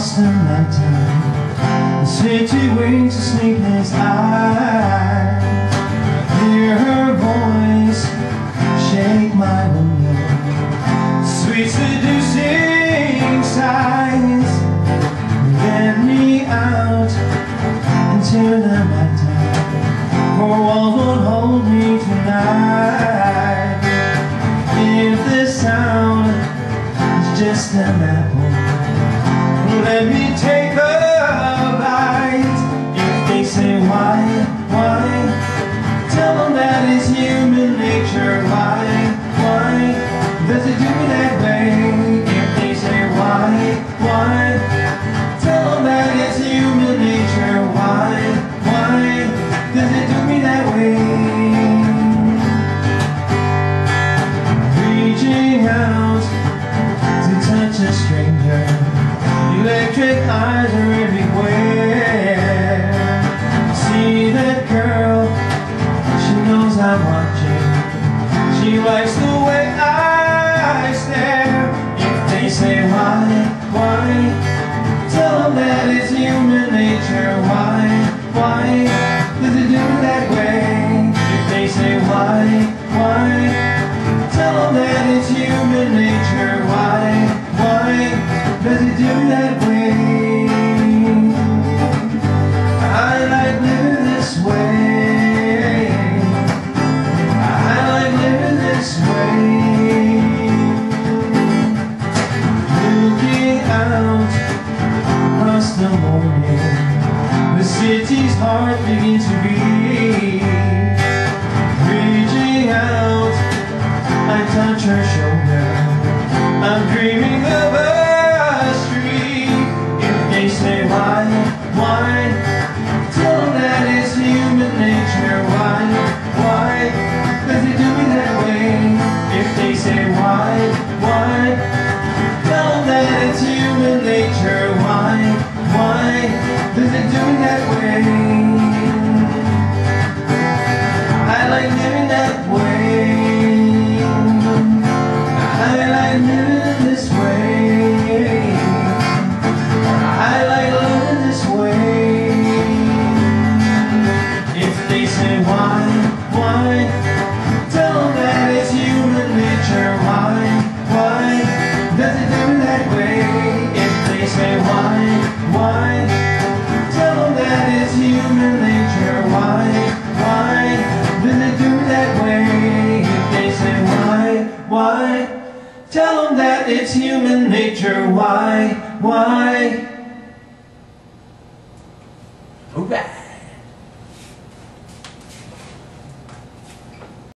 across the nighttime. The city winks a sleepless eyes. Hear her voice shake my window. Sweet seducing sighs. Let me out into the nighttime, for walls won't hold me tonight. If the sound is just an apple, let me take a bite. If they say why, tell them that it's human nature. Why does it do me that way? If they say why, tell them that it's human nature. Why does it do me that way? Reaching out to touch a stranger, electric eyes are everywhere. See that girl, she knows I'm watching. She likes the way I stare. If they say why, tell them that it's human nature. Why does it do that way? If they say why, tell them that it's human nature. Why does it do that way? I like living this way. I like living this way. Looking out across the morning, the city's heart begins to beat. Reaching out, I touch her shoulder. I'm dreaming of a street. If they say why, tell them that it's human nature. Why does it do me that way? If they say why, tell them that it's human nature. Why does it do me that way? I like living that way. I like living this way. I like living this way. If they say why, tell them that it's human nature. Why does it do that way? If they say why, tell them that it's human nature. Why does it do that way? If they say why, tell them that it's human nature. Why? Alright.